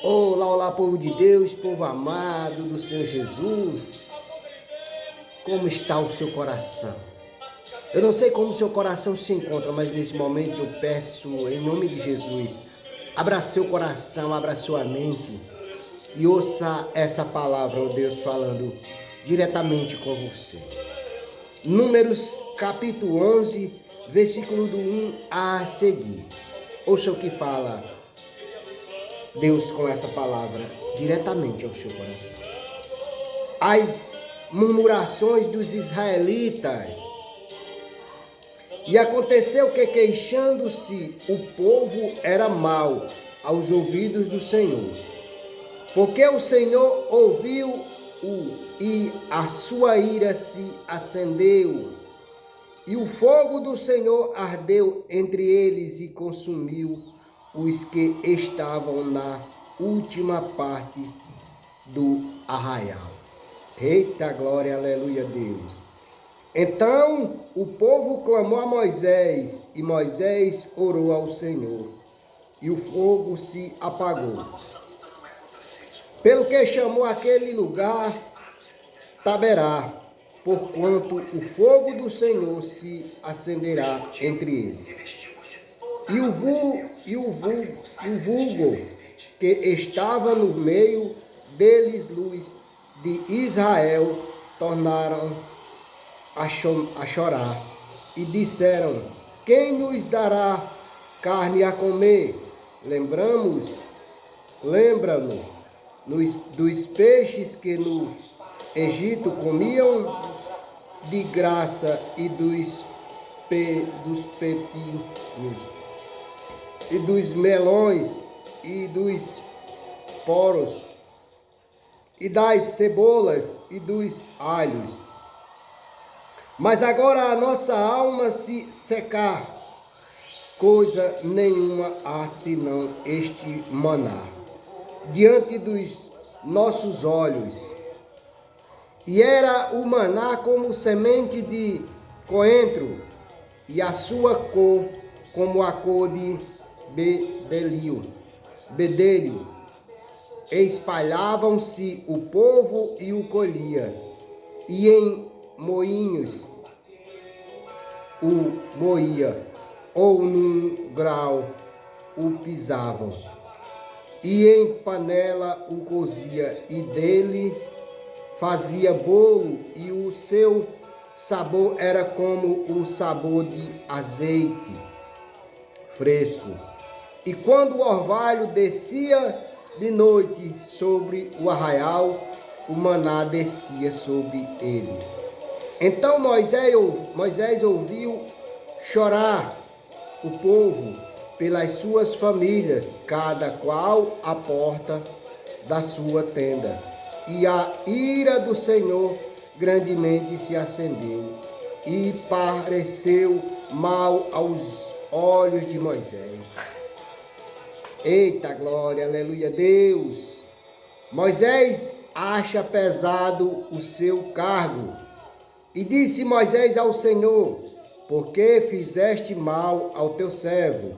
Olá, olá, povo de Deus, povo amado do Senhor Jesus. Como está o seu coração? Eu não sei como o seu coração se encontra, mas nesse momento eu peço, em nome de Jesus, abra seu coração, abra sua mente e ouça essa palavra, ó Deus, falando diretamente com você. Números capítulo 11, versículo do 1 a seguir. Ouça o que fala Deus com essa palavra diretamente ao seu coração. As murmurações dos israelitas. E aconteceu que, queixando-se, o povo era mau aos ouvidos do Senhor. Porque o Senhor ouviu-o e a sua ira se acendeu. E o fogo do Senhor ardeu entre eles e consumiu os que estavam na última parte do arraial. Eita glória, aleluia, Deus. Então o povo clamou a Moisés, e Moisés orou ao Senhor, e o fogo se apagou. Pelo que chamou aquele lugar Taberá, porquanto o fogo do Senhor se acenderá entre eles. E o vulgo que estava no meio deles, luz de Israel, tornaram a chorar e disseram: quem nos dará carne a comer? Lembra-nos dos peixes que no Egito comiam de graça e dos petinhos e dos melões e dos poros e das cebolas e dos alhos. Mas agora a nossa alma se secar, coisa nenhuma há senão este maná diante dos nossos olhos. E era o maná como semente de coentro, e a sua cor como a cor de bedelho. Espalhavam-se o povo e o colhia, e em moinhos o moía, ou num grau o pisavam, e em panela o cozia, e dele fazia bolo, e o seu sabor era como o sabor de azeite fresco. E quando o orvalho descia de noite sobre o arraial, o maná descia sobre ele. Então Moisés ouviu chorar o povo pelas suas famílias, cada qual à porta da sua tenda. E a ira do Senhor grandemente se acendeu, e pareceu mal aos olhos de Moisés. Eita glória, aleluia, Deus. Moisés acha pesado o seu cargo. E disse Moisés ao Senhor: por que fizeste mal ao teu servo?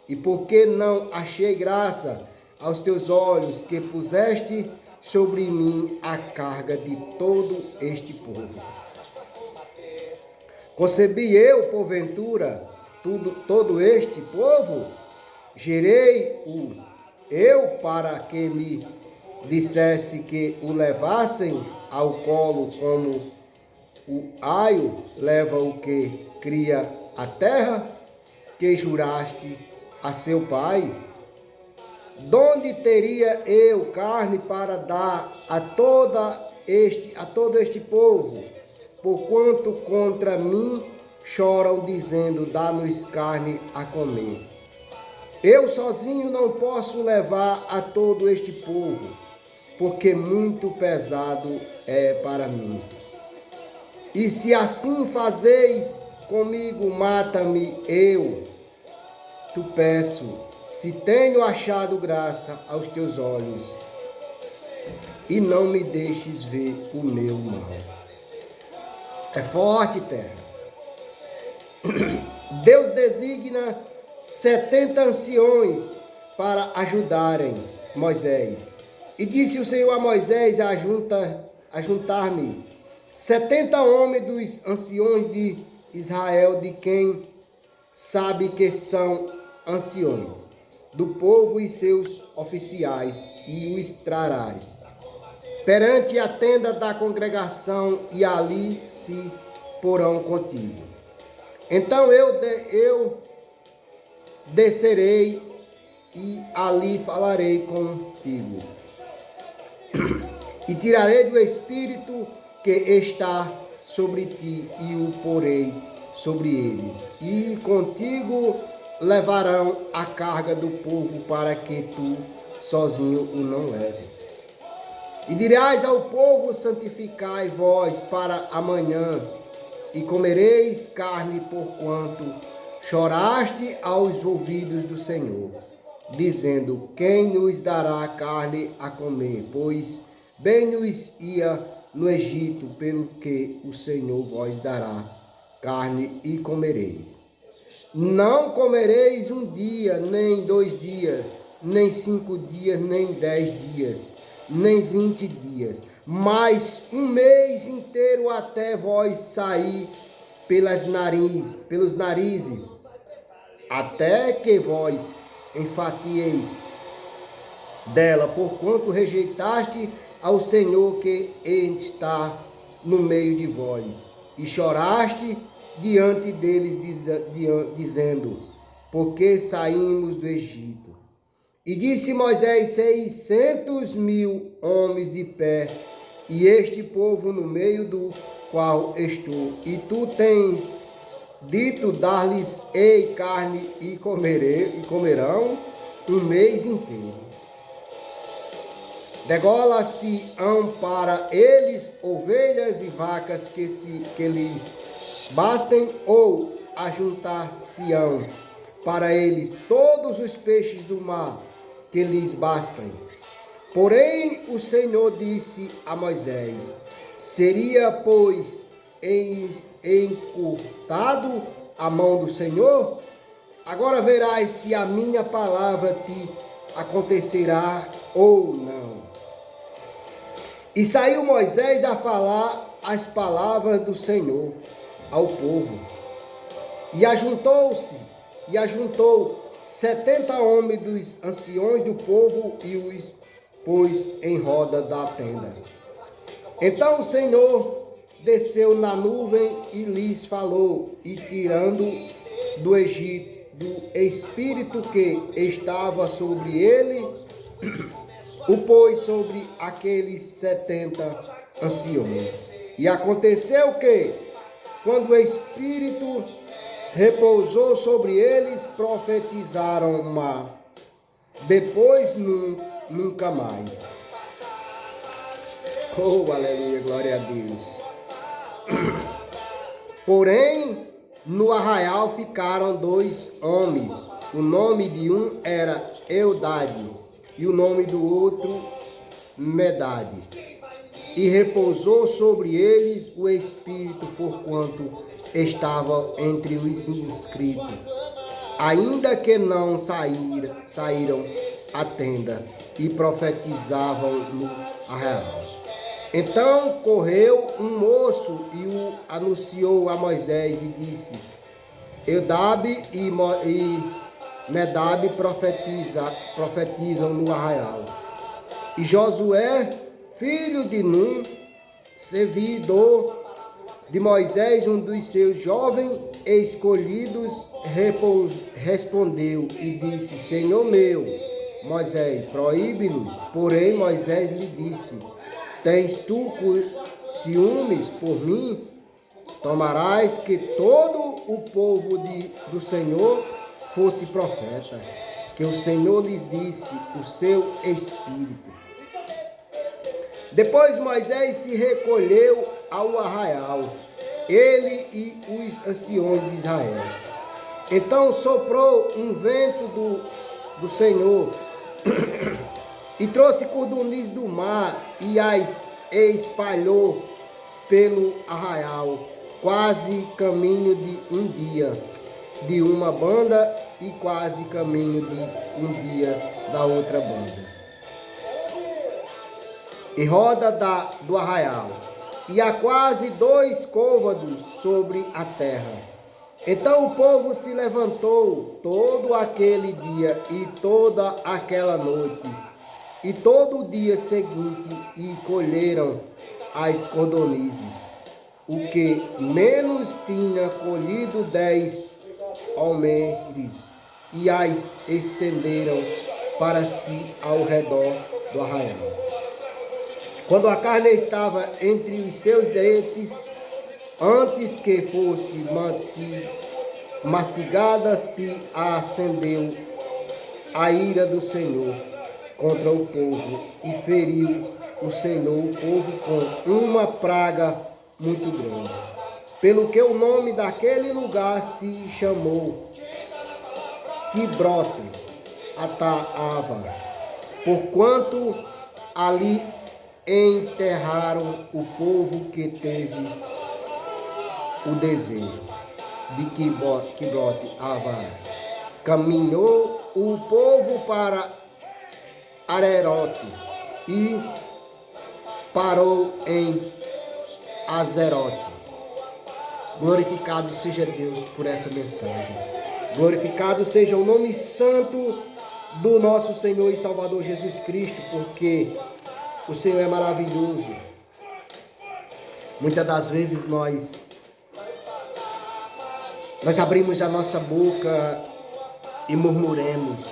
E por que não achei graça aos teus olhos, que puseste sobre mim a carga de todo este povo? Concebi eu, porventura, todo este povo? Gerei-o eu para que me dissesse que o levassem ao colo, como o aio leva o que cria a terra, que juraste a seu pai? Donde teria eu carne para dar a todo este povo? Porquanto contra mim choram, dizendo: dá-nos carne a comer. Eu sozinho não posso levar a todo este povo, porque muito pesado é para mim. E se assim fazeis comigo, mata-me eu. Tu peço, se tenho achado graça aos teus olhos, e não me deixes ver o meu mal. É forte, terra. Deus designa 70 anciões para ajudarem Moisés. E disse o Senhor a Moisés: ajuntar-me 70 homens dos anciões de Israel, de quem sabe que são anciões do povo e seus oficiais, e os trarás perante a tenda da congregação, e ali se porão contigo. Então eu descerei e ali falarei contigo. E tirarei do Espírito que está sobre ti e o porei sobre eles. E contigo levarão a carga do povo, para que tu sozinho o não leves. E dirás ao povo: santificai vós para amanhã, e comereis carne, porquanto choraste aos ouvidos do Senhor, dizendo: quem nos dará carne a comer? Pois bem nos ia no Egito, pelo que o Senhor vos dará carne e comereis. Não comereis um dia, nem 2 dias, nem 5 dias, nem 10 dias, nem 20 dias, mas um mês inteiro, até vós sair pelos narizes, até que vós enfatieis dela, porquanto rejeitaste ao Senhor que está no meio de vós, e choraste diante deles, dizendo: porque saímos do Egito. E disse Moisés: 600.000 homens de pé, e este povo no meio do qual estou, e tu tens dito: dar-lhes-ei carne e comerão um mês inteiro. Degola-se-ão para eles ovelhas e vacas que lhes bastem, ou ajuntar-se-ão para eles todos os peixes do mar que lhes bastem. Porém o Senhor disse a Moisés: seria, pois, encurtado a mão do Senhor? Agora verás se a minha palavra te acontecerá ou não. E saiu Moisés a falar as palavras do Senhor ao povo. E ajuntou 70 homens dos anciões do povo, e os pôs em roda da tenda. Então o Senhor desceu na nuvem e lhes falou, e tirando do Egito do espírito que estava sobre ele, o pôs sobre aqueles 70 anciões. E aconteceu que, quando o Espírito repousou sobre eles, profetizaram, mas depois nunca mais. Oh, aleluia, glória a Deus. Porém, no arraial ficaram 2 homens. O nome de um era Eudade, e o nome do outro Medade. E repousou sobre eles o Espírito, porquanto estavam entre os inscritos, ainda que não saíram à tenda, e profetizavam no arraial. Então correu um moço e o anunciou a Moisés, e disse: Eudade e Medade profetizam no arraial. E Josué, filho de Num, servidor de Moisés, um dos seus jovens escolhidos, respondeu e disse: Senhor meu, Moisés, proíbe-nos. Porém Moisés lhe disse: tens tu ciúmes por mim? Tomarás que todo o povo do Senhor fosse profeta, que o Senhor lhes disse o seu Espírito. Depois Moisés se recolheu ao arraial, ele e os anciões de Israel. Então soprou um vento do Senhor e trouxe cordoniz do mar e as espalhou pelo arraial, quase caminho de um dia de uma banda e quase caminho de um dia da outra banda. e roda do arraial, e há quase 2 côvados sobre a terra. Então o povo se levantou todo aquele dia e toda aquela noite, e todo o dia seguinte, e colheram as codornizes. O que menos tinha colhido 10 homeres, e as estenderam para si ao redor do arraial. Quando a carne estava entre os seus dentes, antes que fosse mastigada, se acendeu a ira do Senhor contra o povo, e feriu o Senhor o povo com uma praga muito grande. Pelo que o nome daquele lugar se chamou Quibrote Ataava, porquanto ali enterraram o povo que teve o desejo de Quibrote Ataava. Caminhou o povo para Arerote e parou em Azerote. Glorificado seja Deus por essa mensagem. Glorificado seja o nome santo do nosso Senhor e Salvador Jesus Cristo, porque o Senhor é maravilhoso. Muitas das vezes nós abrimos a nossa boca e murmuremos.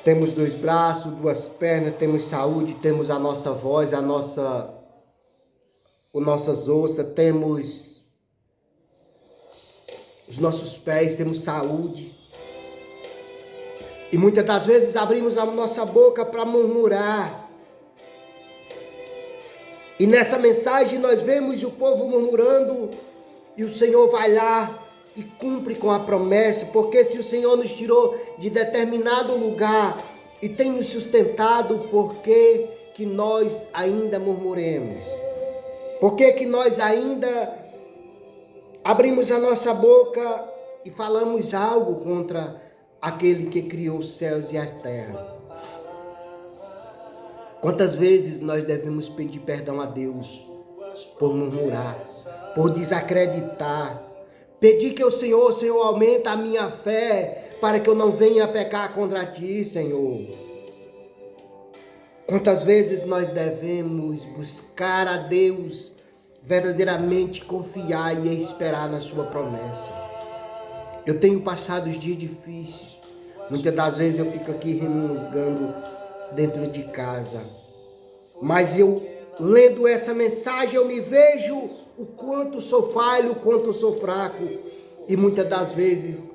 Temos 2 braços, 2 pernas, temos saúde, temos a nossa voz, as nossas ossas, temos os nossos pés, temos saúde. E muitas das vezes abrimos a nossa boca para murmurar. E nessa mensagem nós vemos o povo murmurando, e o Senhor vai lá e cumpre com a promessa, porque se o Senhor nos tirou de determinado lugar e tem nos sustentado, por que que nós ainda murmuremos? Por que que nós ainda abrimos a nossa boca e falamos algo contra aquele que criou os céus e as terras? Quantas vezes nós devemos pedir perdão a Deus por murmurar, por desacreditar, pedir que o Senhor aumenta a minha fé para que eu não venha a pecar contra ti, Senhor. Quantas vezes nós devemos buscar a Deus, verdadeiramente confiar e esperar na sua promessa? Eu tenho passado os dias difíceis. Muitas das vezes eu fico aqui remusgando dentro de casa. Mas eu, lendo essa mensagem, eu me vejo o quanto sou falho, o quanto sou fraco. E muitas das vezes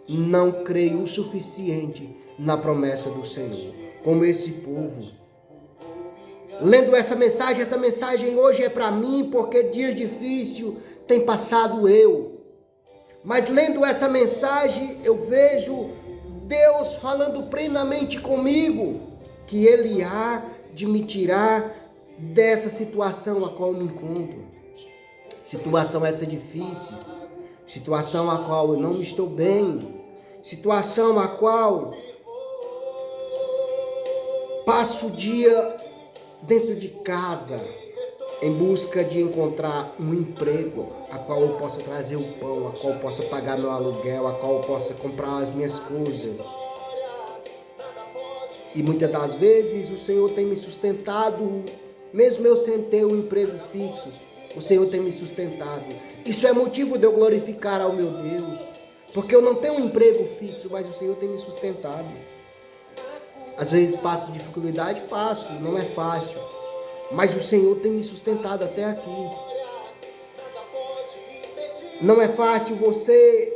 não creio o suficiente na promessa do Senhor, como esse povo. Lendo essa mensagem hoje é para mim, porque dias difíceis tem passado eu. Mas lendo essa mensagem eu vejo Deus falando plenamente comigo, que Ele há de me tirar dessa situação a qual eu me encontro. Situação essa difícil, situação a qual eu não estou bem, situação a qual passo o dia dentro de casa em busca de encontrar um emprego a qual eu possa trazer o pão, a qual eu possa pagar meu aluguel, a qual eu possa comprar as minhas coisas. E muitas das vezes o Senhor tem me sustentado, mesmo eu sem ter um emprego fixo, o Senhor tem me sustentado. Isso é motivo de eu glorificar ao meu Deus, porque eu não tenho um emprego fixo, mas o Senhor tem me sustentado. Às vezes passo dificuldade, passo, não é fácil, mas o Senhor tem me sustentado até aqui. Não é fácil você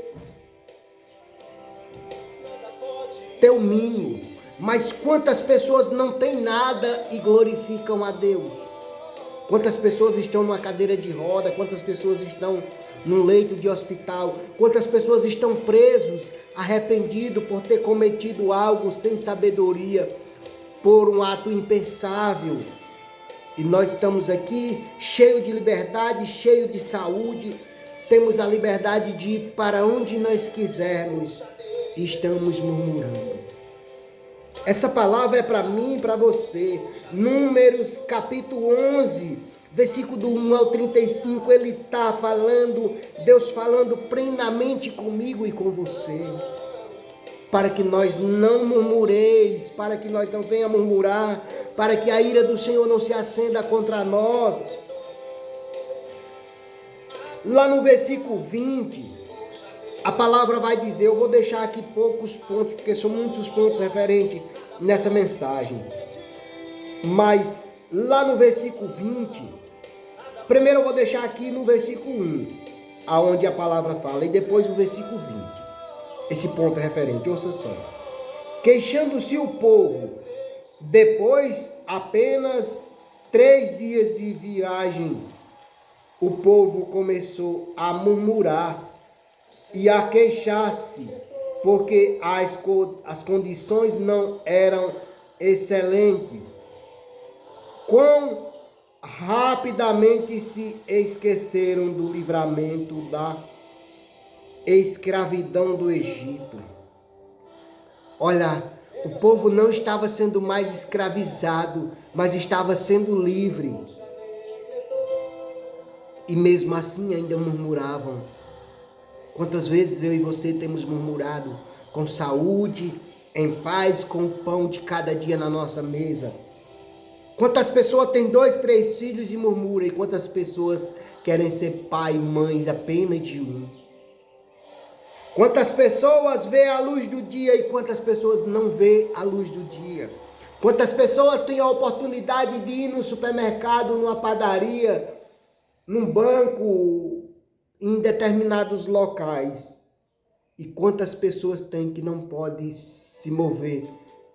ter o mínimo, mas quantas pessoas não têm nada e glorificam a Deus? Quantas pessoas estão numa cadeira de roda, quantas pessoas estão num leito de hospital, quantas pessoas estão presos, arrependidos por ter cometido algo sem sabedoria, por um ato impensável. E nós estamos aqui cheio de liberdade, cheio de saúde, temos a liberdade de ir para onde nós quisermos e estamos murmurando. Essa palavra é para mim e para você. Números capítulo 11, versículo do 1 ao 35, ele está falando, Deus falando plenamente comigo e com você. Para que nós não murmureis, para que nós não venhamos murmurar, para que a ira do Senhor não se acenda contra nós. Lá no versículo 20, a palavra vai dizer, eu vou deixar aqui poucos pontos, porque são muitos pontos referentes nessa mensagem. Mas lá no versículo 20, primeiro eu vou deixar aqui no versículo 1, aonde a palavra fala, e depois o versículo 20. Esse ponto é referente, ouça só. Queixando-se o povo, depois apenas 3 dias de viagem, o povo começou a murmurar e a queixar-se, porque as condições não eram excelentes. Quão rapidamente se esqueceram do livramento da escravidão do Egito. Olha, o povo não estava sendo mais escravizado, mas estava sendo livre. E mesmo assim ainda murmuravam. Quantas vezes eu e você temos murmurado com saúde, em paz, com o pão de cada dia na nossa mesa? Quantas pessoas têm 2, 3 filhos e murmuram? E quantas pessoas querem ser pai e mãe apenas de um? Quantas pessoas vê a luz do dia e quantas pessoas não vê a luz do dia? Quantas pessoas têm a oportunidade de ir no supermercado, numa padaria, num banco, em determinados locais? E quantas pessoas têm que não podem se mover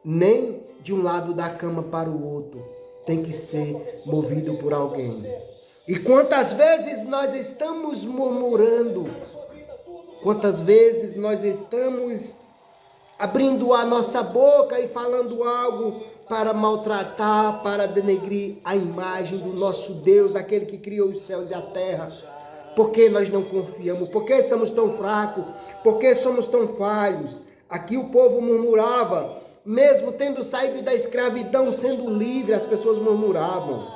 nem de um lado da cama para o outro? Tem que ser movido por alguém. E quantas vezes nós estamos murmurando? Quantas vezes nós estamos abrindo a nossa boca e falando algo para maltratar, para denegrir a imagem do nosso Deus, aquele que criou os céus e a terra? Por que nós não confiamos? Por que somos tão fracos? Por que somos tão falhos? Aqui o povo murmurava, mesmo tendo saído da escravidão, sendo livre, as pessoas murmuravam.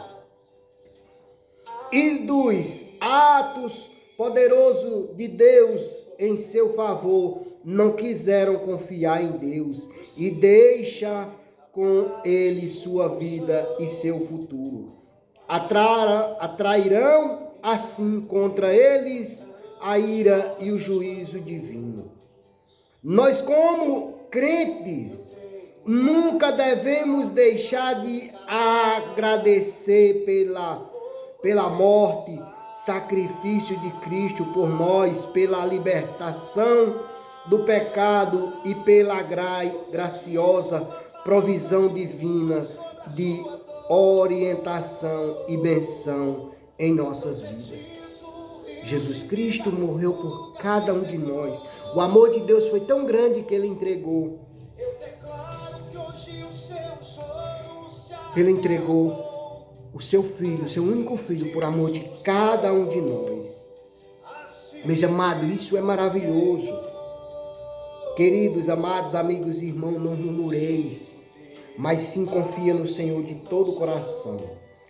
E dos atos poderosos de Deus em seu favor, não quiseram confiar em Deus e deixa com ele sua vida e seu futuro. Atrairão assim contra eles a ira e o juízo divino. Nós, como crentes, nunca devemos deixar de agradecer pela morte, sacrifício de Cristo por nós, pela libertação do pecado e pela graciosa provisão divina de orientação e benção em nossas vidas. Jesus Cristo morreu por cada um de nós. O amor de Deus foi tão grande que Ele entregou. Ele entregou o seu filho, o seu único filho, por amor de cada um de nós. Meus amados, isso é maravilhoso. Queridos, amados, amigos e irmãos, não murmureis, mas sim confia no Senhor de todo o coração.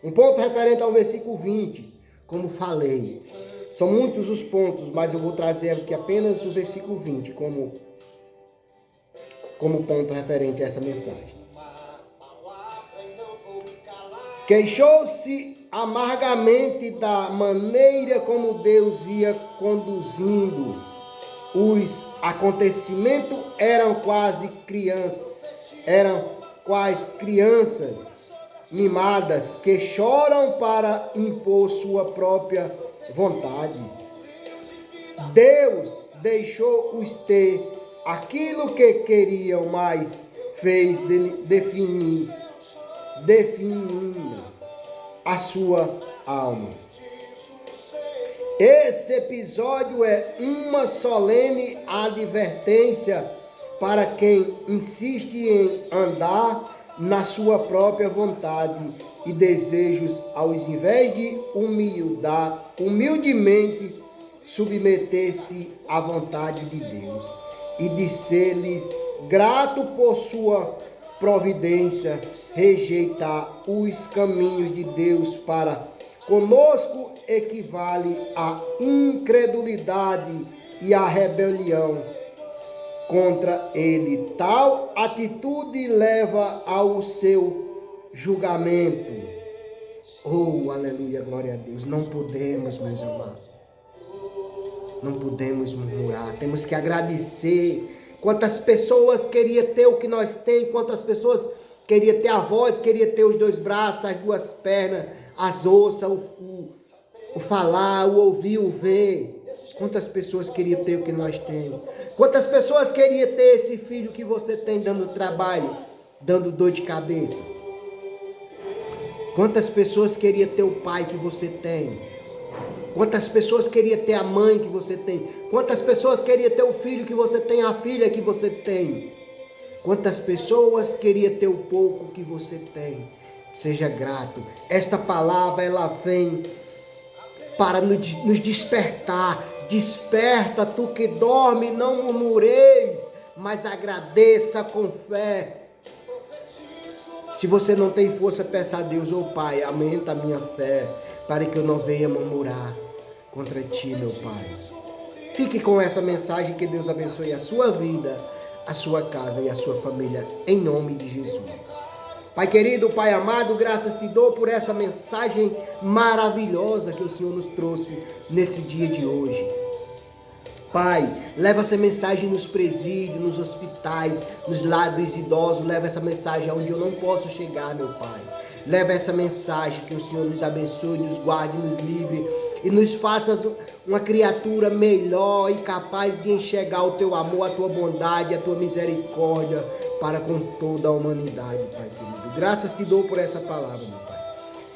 Um ponto referente ao versículo 20, como falei. São muitos os pontos, mas eu vou trazer aqui apenas o versículo 20 como ponto referente a essa mensagem. Queixou-se amargamente da maneira como Deus ia conduzindo. Os acontecimentos eram quase crianças mimadas que choram para impor sua própria vontade. Deus deixou-os ter aquilo que queriam, mas fez definindo a sua alma. Esse episódio é uma solene advertência para quem insiste em andar na sua própria vontade e desejos, ao invés de humildemente submeter-se à vontade de Deus e de ser-lhes grato providência, rejeitar os caminhos de Deus para conosco equivale à incredulidade e à rebelião contra ele. Tal atitude leva ao seu julgamento. Oh, aleluia, glória a Deus. Não podemos, meus amados. Não podemos murmurar. Temos que agradecer. Quantas pessoas queriam ter o que nós temos, quantas pessoas queriam ter a voz, queriam ter os dois braços, as duas pernas, as ossas, o falar, o ouvir, o ver. Quantas pessoas queriam ter o que nós temos? Quantas pessoas queriam ter esse filho que você tem dando trabalho, dando dor de cabeça? Quantas pessoas queriam ter o pai que você tem? Quantas pessoas queriam ter a mãe que você tem? Quantas pessoas queriam ter o filho que você tem, a filha que você tem? Quantas pessoas queriam ter o pouco que você tem? Seja grato. Esta palavra, ela vem para nos despertar. Desperta, tu que dorme, não murmureis, mas agradeça com fé. Se você não tem força, peça a Deus, oh Pai, aumenta a minha fé, para que eu não venha murmurar contra ti, meu Pai. Fique com essa mensagem, que Deus abençoe a sua vida, a sua casa e a sua família, em nome de Jesus. Pai querido, Pai amado, graças te dou por essa mensagem maravilhosa que o Senhor nos trouxe nesse dia de hoje. Pai, leva essa mensagem nos presídios, nos hospitais, nos lares dos idosos. Leva essa mensagem aonde eu não posso chegar, meu Pai. Leva essa mensagem, que o Senhor nos abençoe, nos guarde, nos livre e nos faça uma criatura melhor e capaz de enxergar o teu amor, a tua bondade, a tua misericórdia para com toda a humanidade, Pai querido. Graças te dou por essa palavra, meu Pai.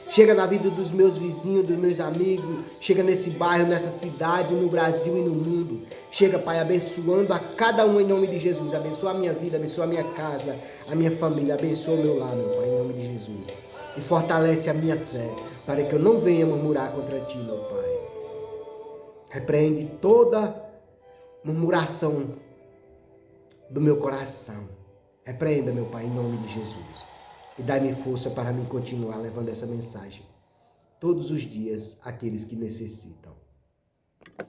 Chega na vida dos meus vizinhos, dos meus amigos. Chega nesse bairro, nessa cidade, no Brasil e no mundo. Chega, Pai, abençoando a cada um em nome de Jesus. Abençoa a minha vida, abençoa a minha casa, a minha família. Abençoa o meu lar, meu Pai, em nome de Jesus. E fortalece a minha fé, para que eu não venha murmurar contra ti, meu Pai. Repreende toda murmuração do meu coração. Repreenda, meu Pai, em nome de Jesus. E dá-me força para mim continuar levando essa mensagem todos os dias àqueles que necessitam.